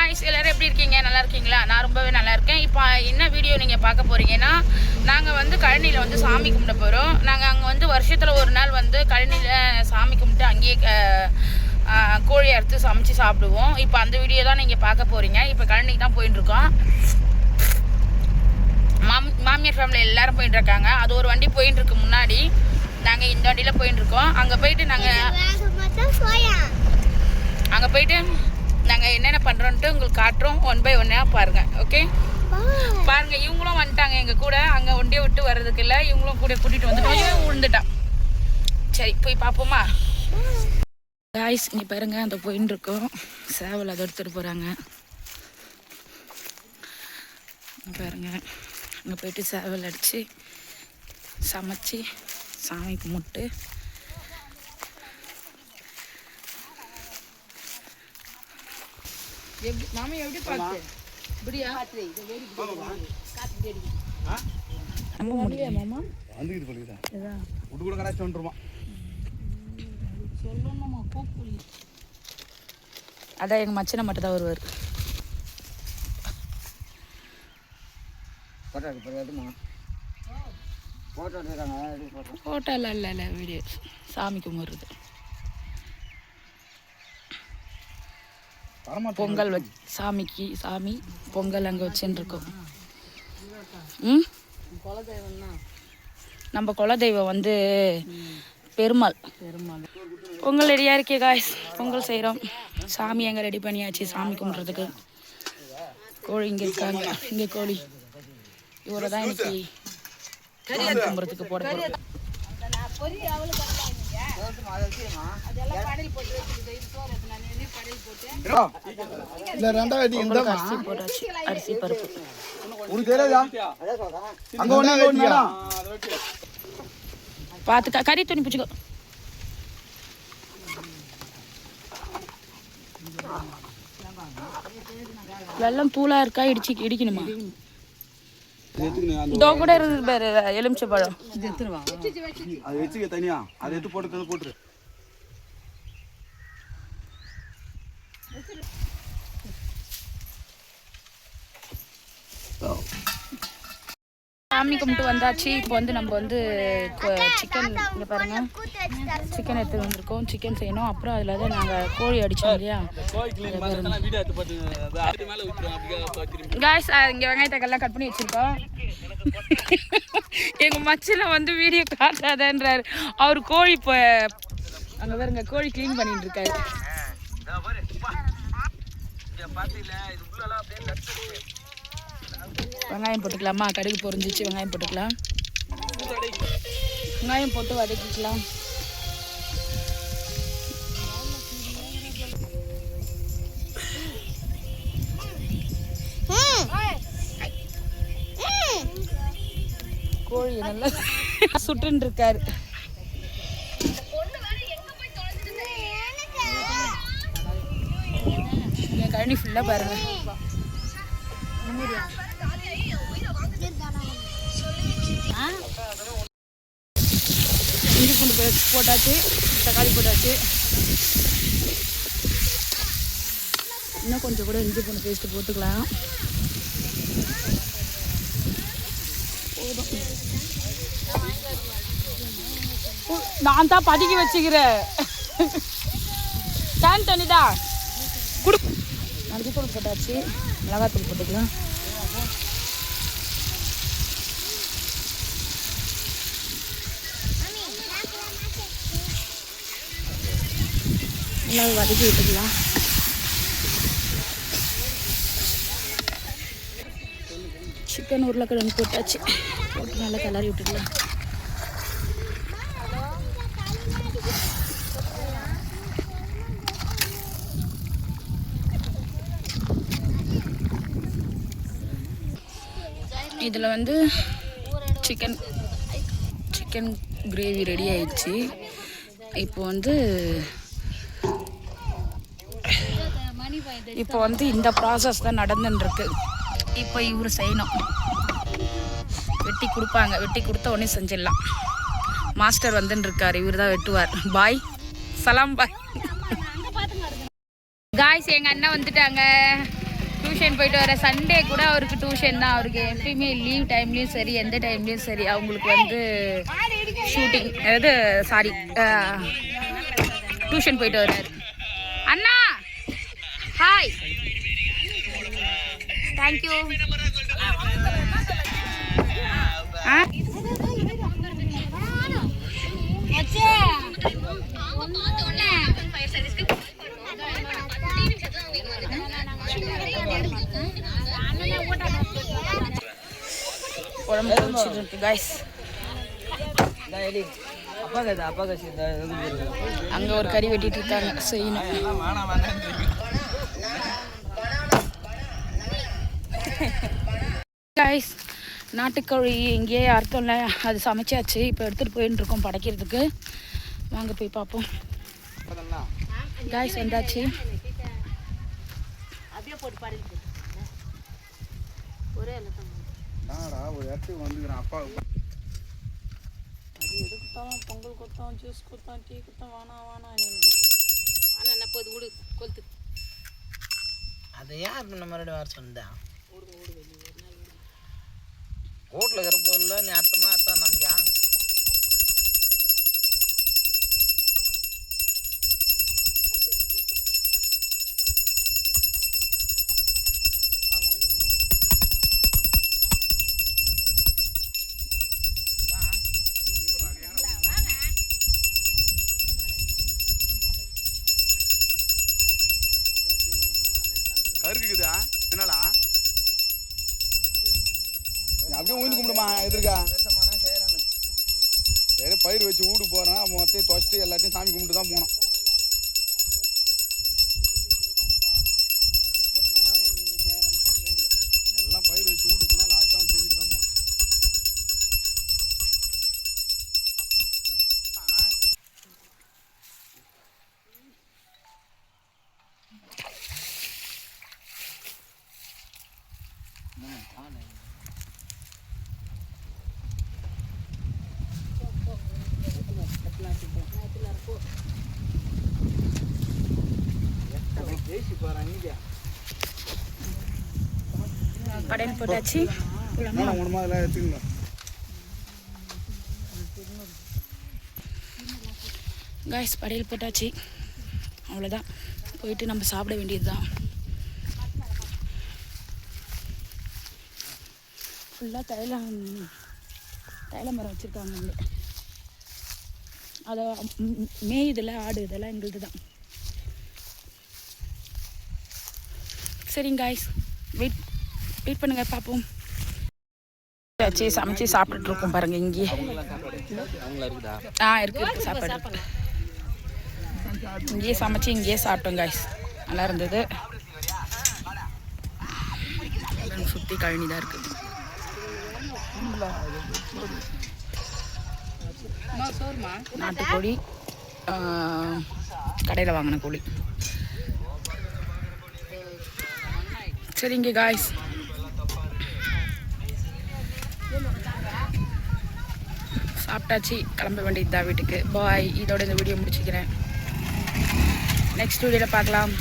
Guys எல்லாரும் எப்படி இருக்கீங்க? நல்லா இருக்கீங்களா? நான் ரொம்பவே நல்லா இருக்கேன். இப்போ என்ன வீடியோ நீங்கள் பார்க்க போகிறீங்கன்னா, நாங்கள் வந்து கழனியில் வந்து சாமி கும்பிட போகிறோம். நாங்கள் அங்கே வந்து வருஷத்தில் ஒரு நாள் வந்து கழனியில் சாமி கும்பிட்டு அங்கேயே கோழி அறுத்து சமைச்சு சாப்பிடுவோம். இப்போ அந்த வீடியோ தான் நீங்கள் பார்க்க போகிறீங்க. இப்போ கழனிக்கு தான் போயிட்டுருக்கோம். மாமியார் ஃபேமிலி எல்லாரும் போயிட்டு இருக்காங்க. அது ஒரு வண்டி போயிட்டு இருக்கு முன்னாடி. நாங்கள் இந்த வண்டியில் போயிட்டு இருக்கோம். அங்கே போயிட்டு நாங்கள் என்னென்ன பண்ணுறோன்ட்டு உங்களுக்கு காட்டுறோம். 1 by 1 பாருங்கள். ஓகே, பாருங்கள். இவங்களும் வந்துட்டாங்க எங்கள் கூட. அங்கே ஒண்டியை விட்டு வர்றதுக்கு இல்லை, இவங்களும் கூட கூட்டிகிட்டு வந்துட்டோம். விழுந்துட்டான். சரி, போய் பார்ப்போமா? காய்ஸ், இங்கே பாருங்கள், அந்த போயின்னு இருக்கோம். சேவல் அதை எடுத்துகிட்டு போகிறாங்க. பாருங்கள், அங்கே போயிட்டு சேவல் அடித்து சமைச்சி சாமி கும்பிட்டு மாமா எப்படி பார்த்து இப்படியா நம்ம முடியல மாமா வந்துக்கிட்டு போலிதான் இதான் விட்டு கூட கடாச்சி வந்துருமா சொல்லணுமா கூப்புலி. அதான் எங்கள் மச்சனை மட்டும் தான் வருவார். ஃபோட்டோலாம் இல்லை, வீடியோ சாமி கும்பிட்றது. பொங்கல் சாமிக்கு சாமி பொங்கல் அங்கே வச்சுன்னு இருக்கோம். நம்ம குலதெய்வம் வந்து பெருமாள். பொங்கல் ரெடியாக இருக்கே காய்ஸ், பொங்கல் செய்கிறோம். சாமி அங்கே ரெடி பண்ணியாச்சு சாமி கும்பிட்றதுக்கு. கோழி இங்கே இருக்காங்க. இங்கே கோழி இவரை தான் இன்னைக்கு சாமி கும்பிட்றதுக்கு போட போகிறோம். அரிசி பருப்பு பார்த்துக்கா. கறி துணி பிடிச்சிக்கோ. வெள்ளம் தூளா இருக்கா? இடிக்கணுமா? இதோ கூட இருக்குது பேரு எலுமிச்சை பழம். தனியா அதை எடுத்து போட்டு சாமி கும்பிட்டு வந்தாச்சு. இப்போ வந்து நம்ம வந்து சிக்கன், இங்கே பாருங்கள், சிக்கன் எடுத்து வந்திருக்கோம். சிக்கன் செய்யணும். அப்புறம் அதில் தான் நாங்கள் கோழி அடித்தோம் இல்லையா. காய்ஸ், இங்கே வெங்காயத்தக்கெல்லாம் கட் பண்ணி வச்சுருக்கோம். எங்கள் மச்சில் வந்து வீடியோ காட்டாதன்றாரு. அவர் கோழி இப்போ அங்கே பாருங்க, கோழி க்ளீன் பண்ணிட்டு இருக்காரு. வெங்காயம் போட்டுக்கலாமா? கடுகு பொரிஞ்சிச்சு, வெங்காயம் போட்டுக்கலாம். வெங்காயம் போட்டு வதக்கிக்கலாம். கோழி நல்லா சுட்டுன்னு இருக்காரு. என் கழனி ஃபுல்லாக பாருங்க. இஞ்சி பூண்டு பேஸ்ட் போட்டாச்சு, தக்காளி போட்டாச்சு. இன்னும் கொஞ்சம் கூட இஞ்சி பூண்டு பேஸ்ட்டு போட்டுக்கலாம். போதும். நான் தான் பதுக்கி வச்சுக்கிறேன். கேன் தண்ணி தான் குடு. மஞ்சள் தூள் போட்டாச்சு, மிளகாத்தூள் போட்டுக்கலாம். நல்லா வதக்கி விட்டுக்கலாம். சிக்கன் உருளைக்கிழங்கு போட்டாச்சு, போட்டு நல்லா கிளறி விட்டுக்கலாம். இதில் வந்து சிக்கன் கிரேவி ரெடி ஆயிடுச்சு. இப்போ வந்து இந்த ப்ராசஸ் தான் நடந்துருக்கு. இப்போ இவர் செய்யணும். வெட்டி கொடுப்பாங்க, வெட்டி கொடுத்த உடனே செஞ்சிடலாம். மாஸ்டர் வந்துன்னு இருக்கார், இவர் தான் வெட்டுவார். பாய், சலாம் பாய். காய்ஸ், எங்கள் அண்ணன் வந்துட்டாங்க. டியூஷன் போயிட்டு வர சண்டே கூட அவருக்கு டியூஷன் தான். அவருக்கு எப்பயுமே லீவ் டைம்லேயும் சரி எந்த டைம்லேயும் சரி அவங்களுக்கு வந்து ஷூட்டிங் டியூஷன் போயிட்டு வர்றாரு. அண்ணா ஹாய், தேங்க்யூ. குழம்பு குடிச்சிட்டு இருக்கு கைஸ். அங்க ஒரு கறி வெட்டிட்டு இருக்காங்க, செய்யணும். கைஸ் நாட்டுக்கோழி இங்கேயே அர்த்தம்ல, அது சமைச்சாச்சு. இப்போ எடுத்துகிட்டு போயின்னு இருக்கோம் படைக்கிறதுக்கு. வாங்க போய் பார்ப்போம். கைஸ் வந்தாச்சு. பொங்கல் கொடுத்தோம், ஜூஸ் கொடுத்தோம், டீ கொடுத்தோம், வானா என்ன போது விடு கொளுத்து. அது ஏன் இப்போ நம்ம மறுபடியும் வர சொன்னேன்? வீட்டில் இருக்கிற பொருள் நீ அர்த்தமா அத்தான் நம்பிக்கா. கருக்குதா பின்னாலா அப்படியே ஊந்து கும்பிடுமா எதிர்க்கா. சரி பயிர் வச்சு வீடு போகிறேன், மொத்தம் துவச்சிட்டு எல்லாத்தையும் சாமி கும்பிட்டு தான் போனோம். எல்லாம் பயிர் வச்சு வீடு போனால் லாஸ்ட்டாக செஞ்சுட்டு தான் போனோம். படையல் போட்டாச்சு. கைஸ் படையல் போட்டாச்சு, அவ்வளோதான். போயிட்டு நம்ம சாப்பிட வேண்டியது தான். ஃபுல்லாக தைல மரம் வச்சுருக்காங்க. அதை மேயுதில் ஆடு இதெல்லாம் எங்களுது தான். சரிங்க கைஸ், வெயிட் பண்ணுங்க பார்ப்போம். வச்சு சமைச்சு சாப்பிட்டுட்டு இருக்கோம் பாருங்க. இங்கே இருக்கு சாப்பாடு. இங்கேயே சமைச்சு இங்கேயே சாப்பிட்டோம் கைஸ், நல்லா இருந்தது. சுற்றி கழனி தான் இருக்குது. நாட்டுக்கோழி, கடையில் வாங்கின கோழி. சரிங்க காய்ஸ், சாப்பிட்டாச்சு, கிளம்ப வேண்டியது தான் வீட்டுக்கு. பாய். இதோட இந்த வீடியோ முடிச்சுக்கிறேன். நெக்ஸ்ட் வீடியோவில் பார்க்கலாம்.